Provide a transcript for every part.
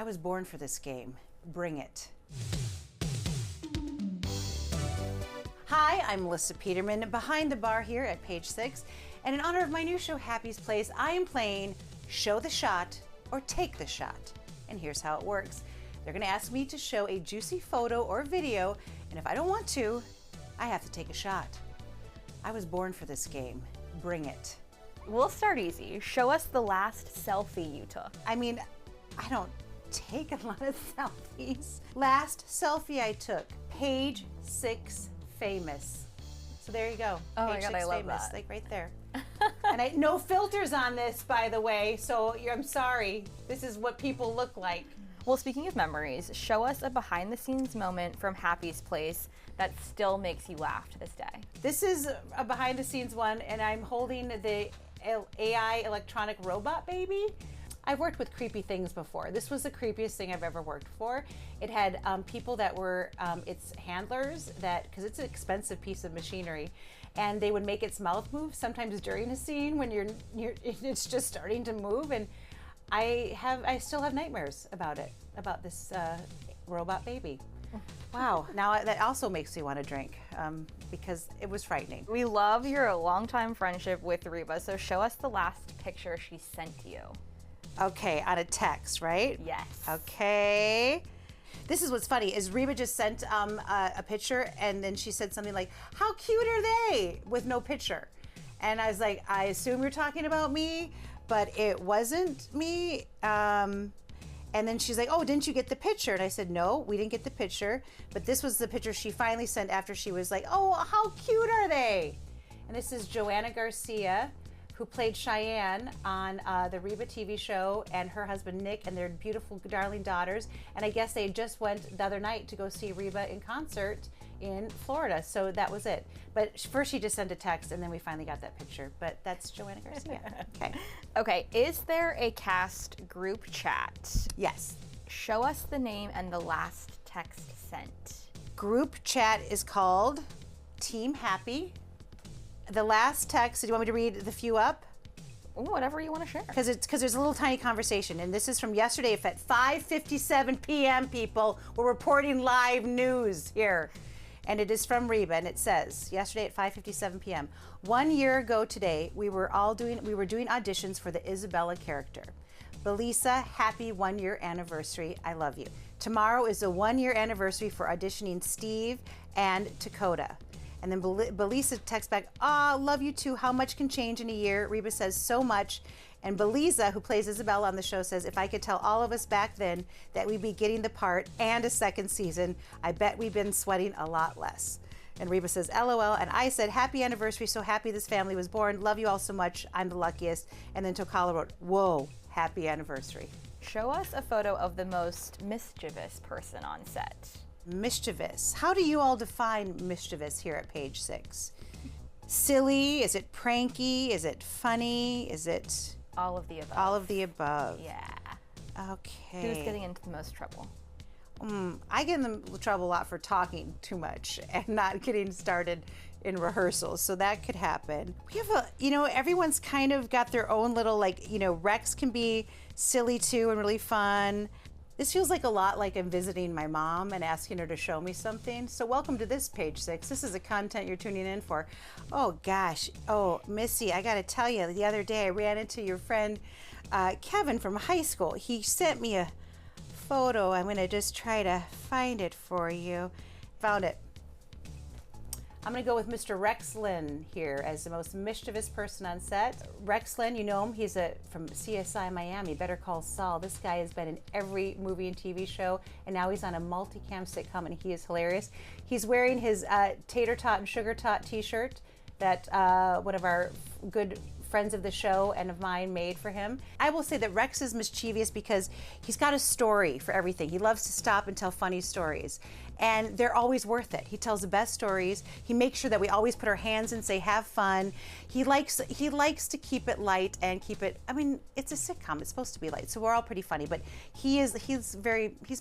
I was born for this game. Bring it. Hi, I'm Melissa Peterman, behind the bar here at Page 6. And in honor of my new show, Happy's Place, I am playing Show the Shot or Take the Shot. And here's how it works. They're gonna ask me to show a juicy photo or video, and if I don't want to, I have to take a shot. I was born for this game. Bring it. We'll start easy. Show us the last selfie you took. I mean, I don't take a lot of selfies. Last selfie I took, Page 6 famous. So there you go. Oh Page my God, 6 I love famous, that. like right there. And no filters on this, by the way, so I'm sorry. This is what people look like. Well, speaking of memories, show us a behind the scenes moment from Happy's Place that still makes you laugh to this day. This is a behind the scenes one, and I'm holding the AI electronic robot baby. I've worked with creepy things before. This was the creepiest thing I've ever worked for. It had people that were its handlers, because it's an expensive piece of machinery, and they would make its mouth move sometimes during a scene when it's just starting to move, and I still have nightmares about it, about this robot baby. Wow, now that also makes me want to drink because it was frightening. We love your longtime friendship with Reba, so show us the last picture she sent to you. Okay, on a text, right? Yes. Okay. This is what's funny, is Reba just sent a picture, and then she said something like, how cute are they? With no picture. And I was like, I assume you're talking about me, but it wasn't me. And then she's like, oh, didn't you get the picture? And I said, no, we didn't get the picture. But this was the picture she finally sent after she was like, oh, how cute are they? And this is Joanna Garcia, who played Cheyenne on the Reba TV show, and her husband Nick and their beautiful, darling daughters. And I guess they just went the other night to go see Reba in concert in Florida. So that was it. But first she just sent a text, and then we finally got that picture. But that's Joanna Garcia. Okay. Okay, is there a cast group chat? Yes. Show us the name and the last text sent. Group chat is called Team Happy. The last text, do you want me to read the few up? Ooh, whatever you want to share. Because there's a little tiny conversation, and this is from yesterday at 5:57 p.m. People, we're reporting live news here, and it is from Reba, and it says yesterday at 5:57 p.m. 1 year ago today, we were doing auditions for the Isabella character. Belisa, happy 1 year anniversary. I love you. Tomorrow is the 1 year anniversary for auditioning Steve and Dakota. And then Belisa texts back, love you too. How much can change in a year? Reba says, so much. And Belisa, who plays Isabella on the show, says, if I could tell all of us back then that we'd be getting the part and a second season, I bet we've been sweating a lot less. And Reba says, LOL. And I said, happy anniversary. So happy this family was born. Love you all so much. I'm the luckiest. And then Tokala wrote, whoa, happy anniversary. Show us a photo of the most mischievous person on set. Mischievous. How do you all define mischievous here at Page 6? Silly? Is it pranky? Is it funny? Is it... All of the above. All of the above. Yeah. Okay. Who's getting into the most trouble? I get in trouble a lot for talking too much and not getting started in rehearsals, so that could happen. We have everyone's kind of got their own little, Rex can be silly too and really fun. This feels like a lot like I'm visiting my mom and asking her to show me something. So welcome to this Page 6. This is the content you're tuning in for. Oh gosh, Missy, I gotta tell you, the other day I ran into your friend Kevin from high school. He sent me a photo. I'm gonna just try to find it for you. Found it. I'm gonna go with Mr. Rex Lynn here as the most mischievous person on set. Rex Lynn, you know him, he's from CSI Miami, Better Call Saul. This guy has been in every movie and TV show, and now he's on a multicam sitcom, and he is hilarious. He's wearing his tater tot and sugar tot t-shirt that one of our good friends of the show and of mine made for him. I will say that Rex is mischievous because he's got a story for everything. He loves to stop and tell funny stories, and they're always worth it. He tells the best stories. He makes sure that we always put our hands and say, have fun. He likes to keep it light and keep it, it's a sitcom, it's supposed to be light, so we're all pretty funny, but he's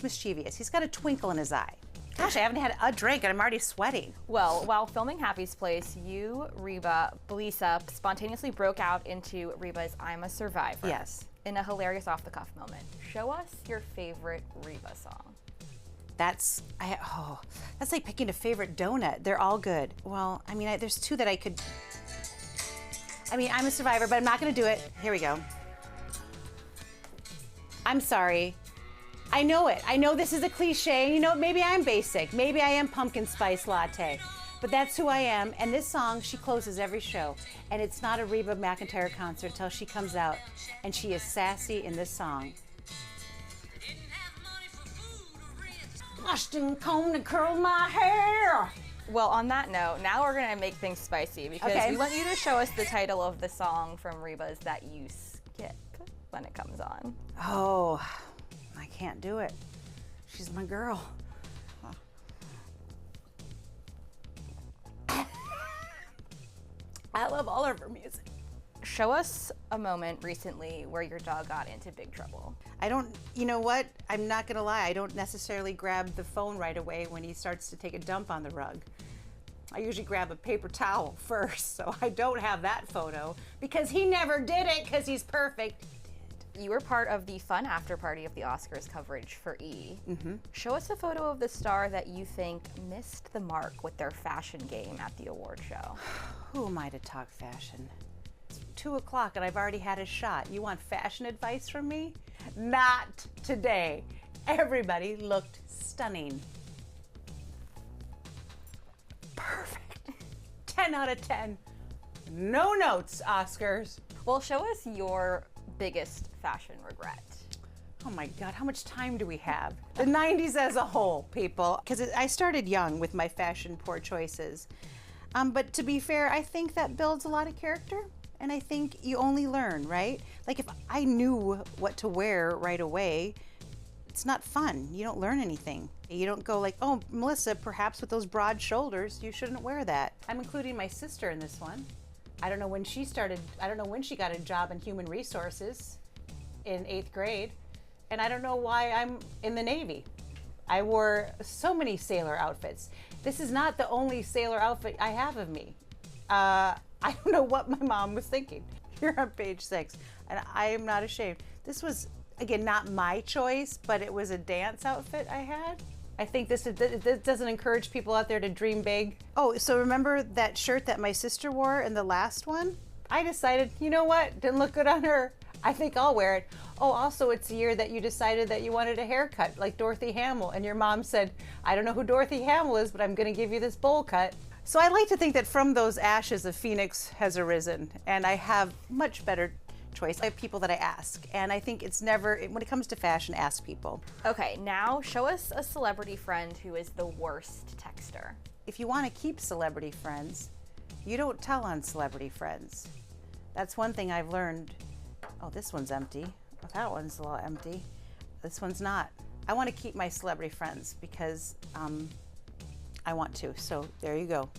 mischievous. He's got a twinkle in his eye. Gosh, I haven't had a drink and I'm already sweating. Well, while filming Happy's Place, you, Reba, Belisa spontaneously broke out into Reba's I'm a Survivor. Yes. in a hilarious off-the-cuff moment, show us your favorite Reba song. That's like picking a favorite donut. They're all good. Well, I mean, there's two that I could. I mean, I'm a survivor, but I'm not going to do it. Here we go. I'm sorry. I know it. I know this is a cliche. You know, maybe I'm basic. Maybe I am pumpkin spice latte. But that's who I am. And this song, she closes every show. And it's not a Reba McEntire concert until she comes out. And she is sassy in this song. Brushed and combed and curled my hair. Well, on that note, now we're gonna make things spicy because we want you to show us the title of the song from Reba's that you skip when it comes on. Oh, I can't do it. She's my girl. I love all of her music. Show us a moment recently where your dog got into big trouble. You know what? I'm not gonna lie, I don't necessarily grab the phone right away when he starts to take a dump on the rug. I usually grab a paper towel first, so I don't have that photo because he never did it because he's perfect. You were part of the fun after party of the Oscars coverage for E! Mm-hmm. Show us a photo of the star that you think missed the mark with their fashion game at the award show. Who am I to talk fashion? It's 2 o'clock and I've already had a shot. You want fashion advice from me? Not today. Everybody looked stunning. Perfect. 10 out of 10. No notes, Oscars. Well, show us your biggest fashion regret. Oh my God, how much time do we have? The 90s as a whole, people. Because I started young with my fashion poor choices. But to be fair, I think that builds a lot of character. And I think you only learn, right? Like if I knew what to wear right away, it's not fun. You don't learn anything. You don't go like, oh, Melissa, perhaps with those broad shoulders, you shouldn't wear that. I'm including my sister in this one. I don't know when she got a job in human resources in 8th grade. And I don't know why I'm in the Navy. I wore so many sailor outfits. This is not the only sailor outfit I have of me. I don't know what my mom was thinking. Here on page 6, and I am not ashamed. This was, again, not my choice, but it was a dance outfit I had. I think this doesn't encourage people out there to dream big. Oh, so remember that shirt that my sister wore in the last one? I decided, you know what? Didn't look good on her. I think I'll wear it. Oh, also it's the year that you decided that you wanted a haircut like Dorothy Hamill, and your mom said, I don't know who Dorothy Hamill is, but I'm gonna give you this bowl cut. So I like to think that from those ashes a phoenix has arisen, and I have much better choice. I have people that I ask, and I think it's never, when it comes to fashion, ask people. Okay, now show us a celebrity friend who is the worst texter. If you want to keep celebrity friends, you don't tell on celebrity friends. That's one thing I've learned. Oh, this one's empty. Oh, that one's a little empty. This one's not. I want to keep my celebrity friends because I want to. So there you go.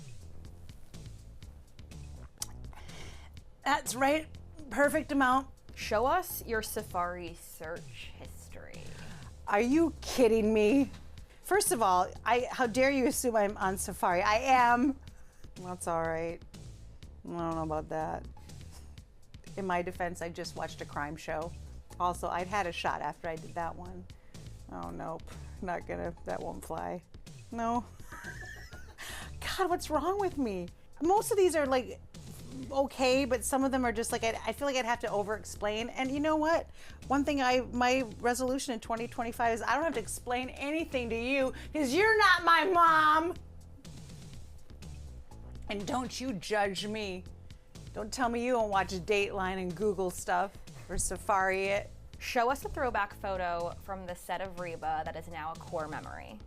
That's right. Perfect amount. Show us your Safari search history. Are you kidding me? First of all, how dare you assume I'm on Safari? I am. That's all right. I don't know about that. In my defense, I just watched a crime show. Also, I'd had a shot after I did that one. Oh, nope. Not gonna, that won't fly. No. God, what's wrong with me? Most of these are like, okay, but some of them are just like, I feel like I'd have to over-explain. And you know what? One thing my resolution in 2025 is I don't have to explain anything to you because you're not my mom. And don't you judge me. Don't tell me you don't watch Dateline and Google stuff or Safari it. Show us a throwback photo from the set of Reba that is now a core memory.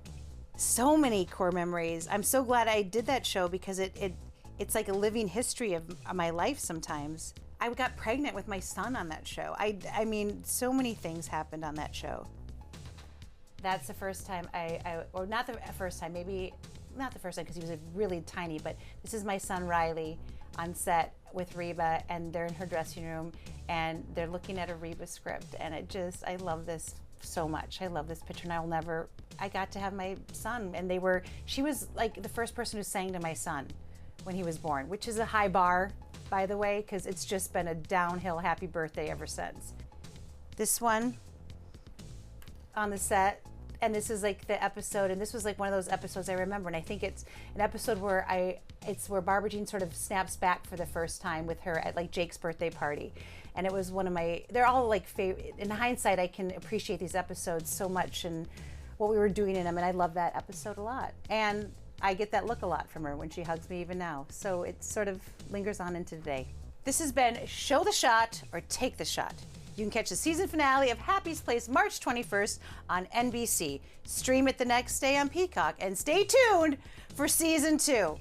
So many core memories. I'm so glad I did that show because it's like a living history of my life sometimes. I got pregnant with my son on that show. I mean, so many things happened on that show. That's the first time or not the first time, maybe not the first time because he was really tiny, but this is my son Riley on set with Reba, and they're in her dressing room and they're looking at a Reba script, and I love this so much. I love this picture, and I got to have my son, and she was like the first person who sang to my son when he was born, which is a high bar, by the way, because it's just been a downhill happy birthday ever since. this one on the set. And this is like the episode, and this was like one of those episodes I remember. And I think it's an episode where it's where Barbara Jean sort of snaps back for the first time with her at like Jake's birthday party. And it was one of my, they're all like favorite. In hindsight, I can appreciate these episodes so much and what we were doing in them. And I love that episode a lot. And I get that look a lot from her when she hugs me even now. So it sort of lingers on into today. This has been Show the Shot or Take the Shot. You can catch the season finale of Happy's Place March 21st on NBC. Stream it the next day on Peacock and stay tuned for season 2.